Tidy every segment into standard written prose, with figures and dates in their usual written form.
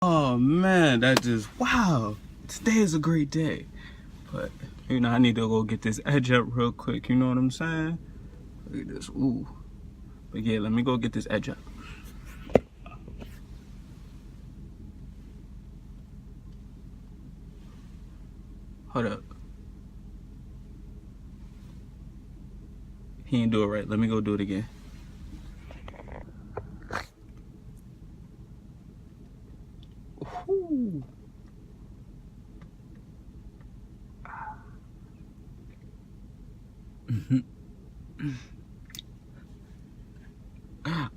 Oh man, that just, wow. Today is a great day. But, you know, I need to go get this edge up real quick, you know what I'm saying? Look at this, ooh. But yeah, let me go get this edge up. Hold up. He didn't do it right. Let me go do it again. Ooh.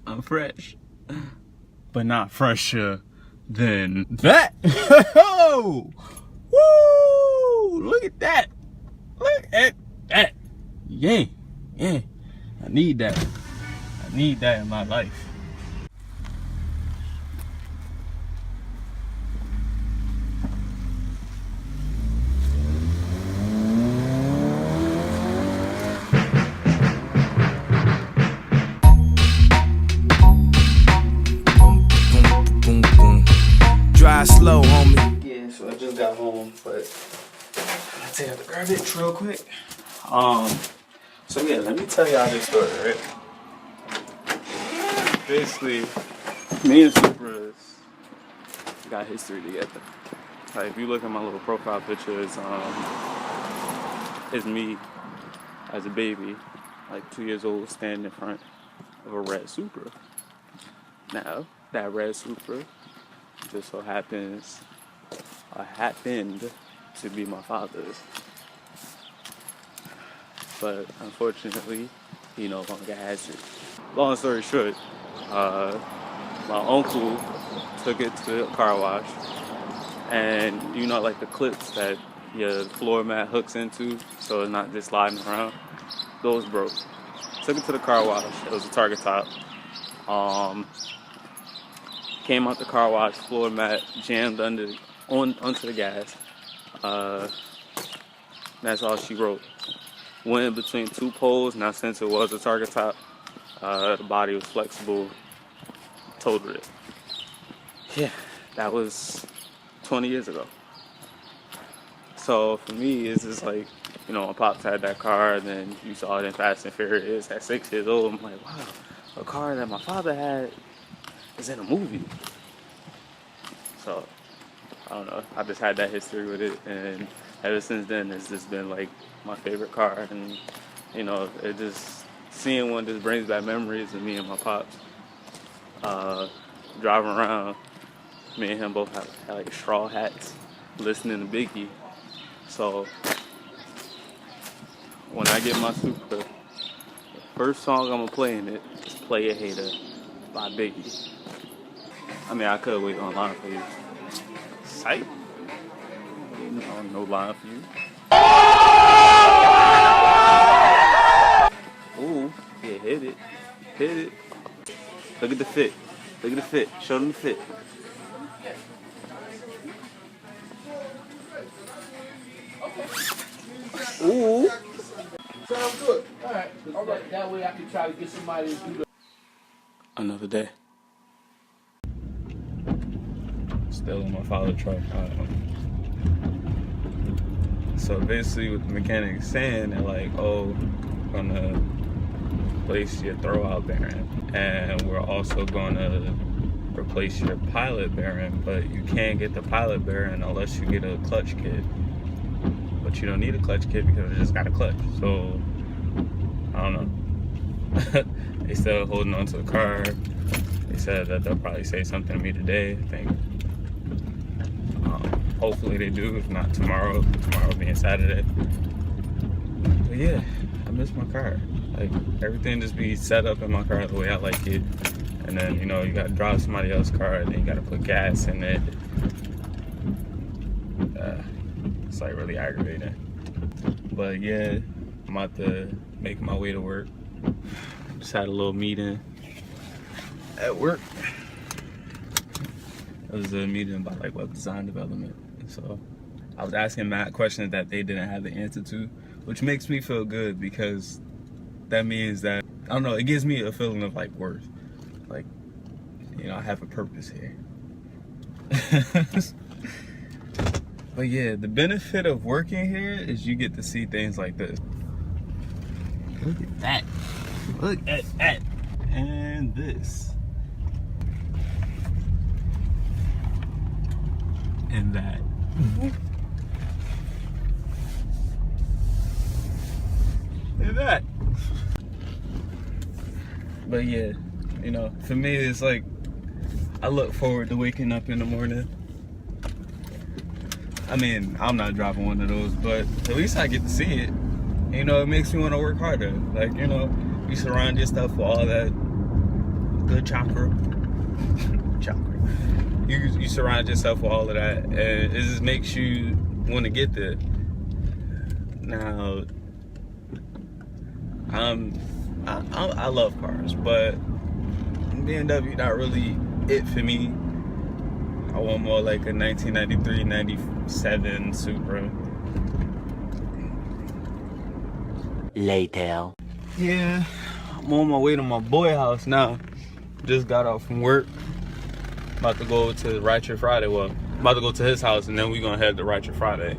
I'm fresh, but not fresher than that. Oh, woo! Look at that. Look at that. Yeah, yeah. I need that. I need that in my life. Drive slow, homie. Yeah, so I just got home, but I'll take out the garbage real quick. So yeah, let me tell y'all this story, right? Basically, me and Supra got history together. Like, if you look at my little profile picture, it's me as a baby, like 2 years old, standing in front of a red Supra. Now, that red Supra just so happened to be my father's. But unfortunately, he no longer has it. Long story short, my uncle took it to the car wash, and you know, like the clips that your floor mat hooks into, so it's not just sliding around, those broke. Took it to the car wash. It was a Target top. Came out the car wash, floor mat jammed onto the gas. That's all she wrote. Went in between two poles. Now, since it was a Target top, the body was flexible. Totaled it. Yeah, that was 20 years ago. So for me, it's just like, you know, my pops had that car, and then you saw it in Fast and Furious at 6 years old. I'm like, wow, a car that my father had is in a movie. So I don't know, I just had that history with it, and ever since then it's just been like my favorite car. And you know, it just, seeing one just brings back memories of me and my pops driving around. Me and him both had like straw hats, listening to Biggie. So when I get my Supra, the first song I'm gonna play in it is "Play a Hater" by Biggie. I mean, I could wait online for you. Cypher? No line for you. Ooh, yeah, hit it. Hit it. Look at the fit. Look at the fit. Show them the fit. Ooh. Sounds good. Alright. Alright. That way I can try to get somebody to do the. Another day. Still in my father's truck. So basically what the mechanics saying, they're like, oh, we're gonna replace your throwout bearing, and we're also gonna replace your pilot bearing, but you can't get the pilot bearing unless you get a clutch kit. But you don't need a clutch kit because it just got a clutch. So I don't know. They still holding on to the car. They said that they'll probably say something to me today, I think. Hopefully they do, if not tomorrow being Saturday. But yeah, I miss my car. Like, everything just be set up in my car the way I like it. And then, you know, you gotta drive somebody else's car, and then you gotta put gas in it. It's like really aggravating. But yeah, I'm about to make my way to work. Just had a little meeting at work. It was a meeting about like web design development. So I was asking Matt questions that they didn't have the answer to, which makes me feel good, because that means that, I don't know, it gives me a feeling of like worth. Like, you know, I have a purpose here. But yeah, the benefit of working here is you get to see things like this. Look at that. Look at that. And this. And that. And that. But yeah, you know, for me it's like I look forward to waking up in the morning. I mean, I'm not driving one of those, but at least I get to see it. You know, it makes me want to work harder. Like, you know, you surround yourself with all that good chakra. Chakra. You surround yourself with all of that, and it just makes you want to get there. Now, I love cars, but BMW not really it for me. I want more like a 1993, 97 Supra. Later. Yeah, I'm on my way to my boy house now. Just got off from work. About to go to Ratchet Friday. Well, about to go to his house, and then we gonna head to Ratchet Friday.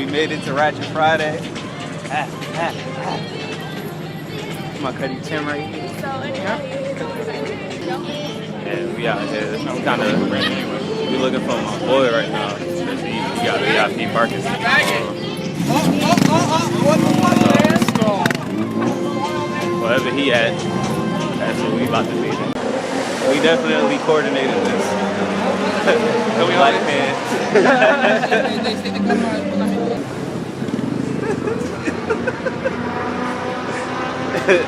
Made it to Ratchet Friday. My Cuddy Tim right here. And we out here. I'm kind of we looking for my boy right now. Cause he got VIP parking. Wherever he at, that's where we about to be. We definitely coordinated this. Black man.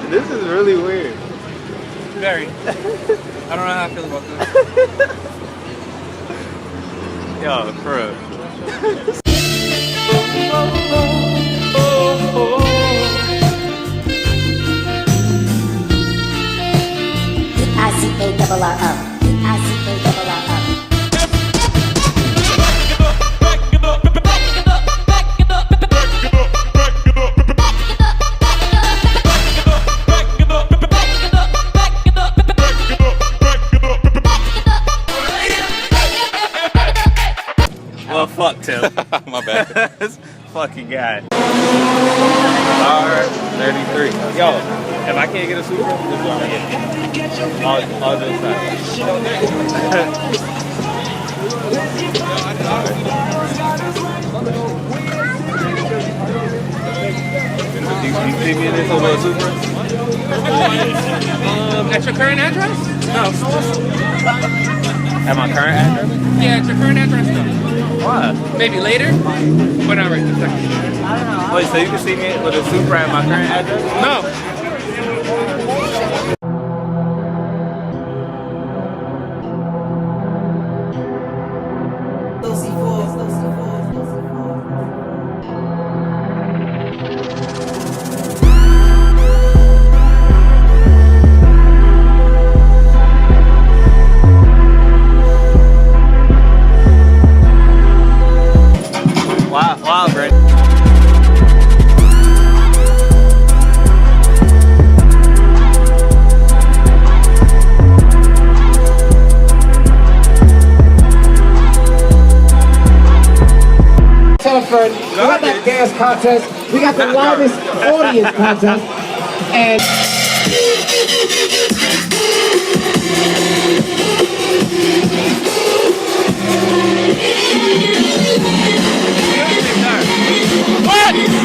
This is really weird. Very. I don't know how I feel about this. Yo, for real. Pizarro. Well, fuck Tim. My bad. This fucking guy. R33. Yo, if I can't get a Supra, this is what I'm gonna get. All this time. You see me in this over a Supra? At your current address? No. At my current address? Yeah, at your current address, no. Why? Maybe later, but not right this second. Wait, so you can see me with a Supra at my current address? No. Wow, Brent. Cypher, we got that dance contest, we got the loudest audience contest, and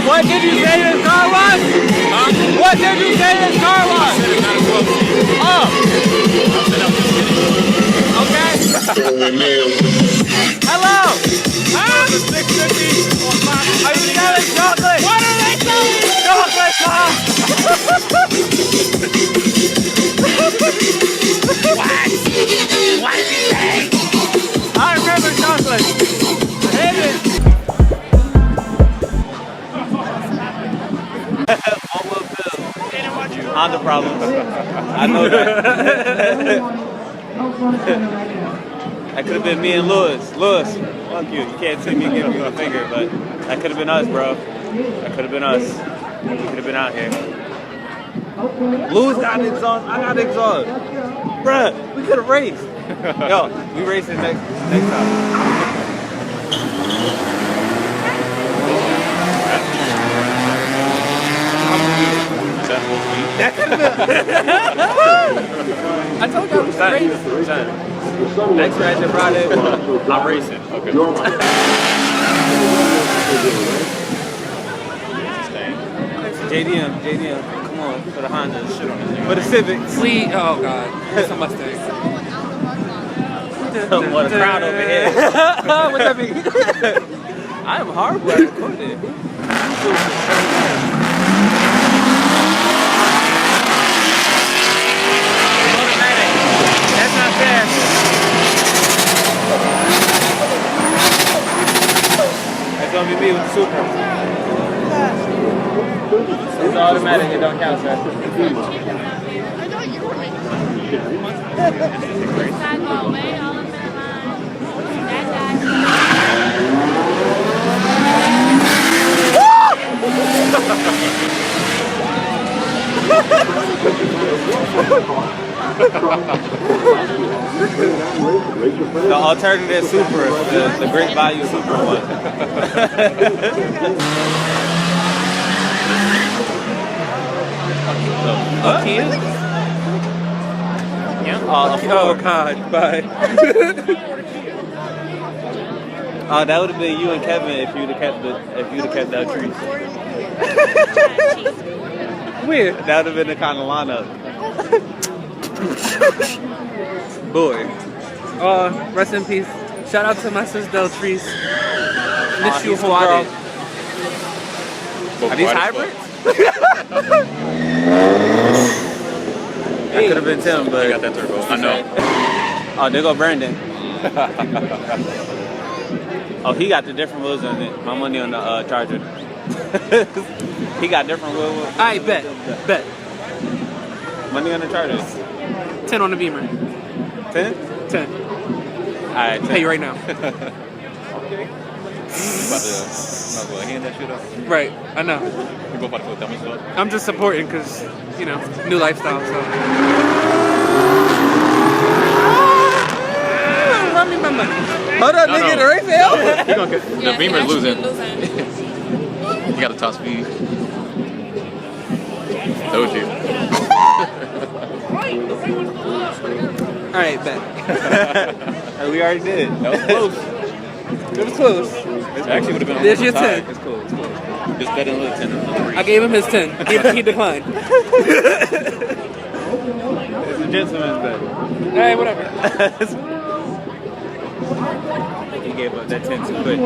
What did you say this car was? Huh? What did you say this car was? I said it's not a 12 seat. Oh. Okay. Hello. Huh? Are you selling chocolate? What are they selling? Chocolate bar. What did you say? I remember chocolate. Hit it. I'm the problem. I know that. That could have been me and Lewis. Lewis, Fuck you. You can't see me giving you a finger, but that could have been us, bro. That could have been us. We could have been out here. Lou's got exhaust. I got exhaust. Bruh, we could have raced. Yo, we racing next time. That could have been. I told you I was racing. Next Ratchet Friday, I'm racing. Okay. JDM, come on, for the Honda, shit on it. For the Civics. Oh God, it's a Mustang. What a crowd over here. What that mean? I am horrible at recording. Automatic. That's not fair. That's gonna be me with the Super. It's automatic, it don't count, sir. I know you were right. Sidewalk way all up in the line. That The alternative Super, the great value Super one. Kia? Yeah. Oh God, bye. That would have been you and Kevin if you'd have kept that tree. Where? That would have been the kind of lineup. Boy. Rest in peace. Shout out to my sister Deltrice. Miss you, He's whole girl. squatted. Are these hybrids? That could have been Tim, but I got that turbo. I know. Oh, there go Brandon. Oh, he got the different wheels on it. My money on the Charger. He got different wheels. I bet. Money on the Charger. 10 on the Beamer. 10? 10. All right. 10. Pay you right now. You about to hand that shit up? Right, I know. You both about to put dummy stuff? I'm just supporting because, you know, new lifestyle, so. Run me my money. Hold on, nigga, the race failed? You gonna get, the Beamer's losing. You got the top speed. Told you. Alright, bet. We already did. That was close. It was close. It actually would have been There's on your the tie. 10. It's cool. Just bet a little 10 and a little 3. I gave him his 10. He declined. It's a gentleman's bet. Alright, whatever. I think he gave up that 10 too quick.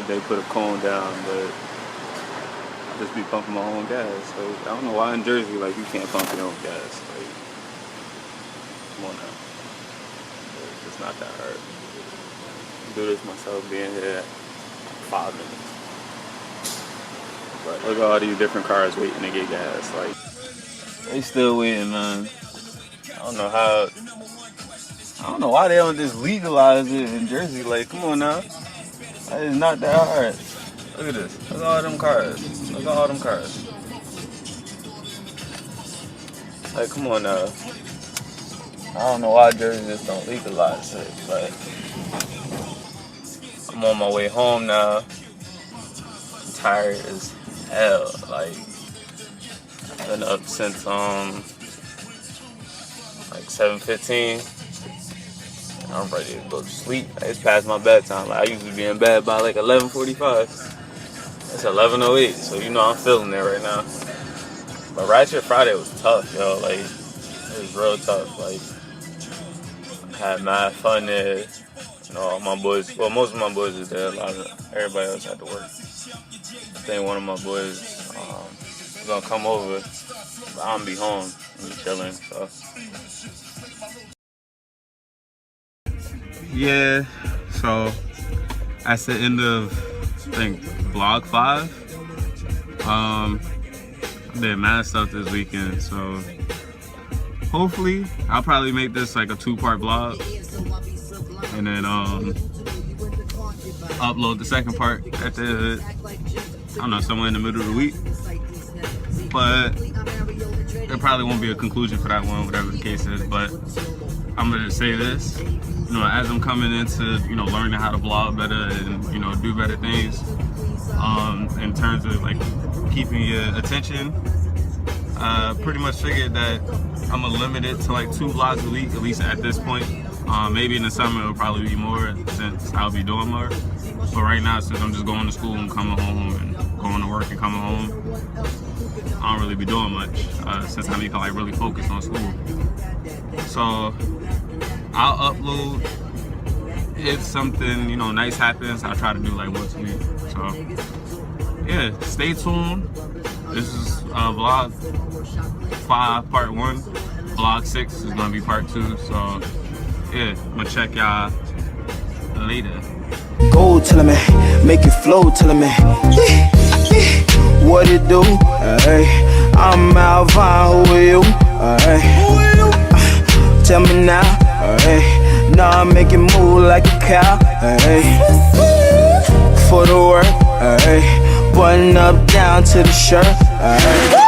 They put a cone down, but I just be pumping my own gas. So I don't know why in Jersey, like, you can't pump your own gas. Like, come on now. It's not that hard. I do this myself, being here at 5 minutes. But look at all these different cars waiting to get gas. Like, they still waiting, man. I don't know why they don't just legalize it in Jersey. Like, come on now. That is not that hard. Look at this. Look at all them cars. Look at all them cars. Like, come on now. I don't know why Jersey just don't legalize it, but I'm on my way home now. I'm tired as hell. Like, I've been up since like 7:15. I'm ready to go to sleep. It's past my bedtime. Like, I usually be in bed by like 11:45. It's 11:08, so you know I'm feeling it right now. But Ratchet Friday was tough, yo. Like, it was real tough. Like, I had mad fun there. You know, all my boys, well, most of my boys was there. Everybody else had to work. I think one of my boys was gonna come over, but I'm gonna be home and be chilling, so. Yeah, so that's the end of, I think, vlog 5. I did mad stuff this weekend, so hopefully I'll probably make this like a 2-part vlog, and then upload the second part at the, I don't know, somewhere in the middle of the week. But there probably won't be a conclusion for that one, whatever the case is. But I'm gonna say this, you know, as I'm coming into, you know, learning how to vlog better and, you know, do better things, in terms of like keeping your attention, pretty much figured that I'm gonna limit it to like 2 vlogs a week, at least at this point. Maybe in the summer it'll probably be more, since I'll be doing more. But right now, since I'm just going to school and coming home and going to work and coming home, I don't really be doing much, since I need to like really focus on school. So I'll upload if something, you know, nice happens. I'll try to do like once a week. So yeah, stay tuned. This is vlog 5 part 1. Vlog 6 is gonna be part 2. So yeah, I'm gonna check y'all later. Go tell me, make it flow tell me. What it do? Hey, I'm Alvine, who are you? Hey, tell me now. Hey, now I make it move like a cow. Hey, for the work. Hey, button up down to the shirt. Hey.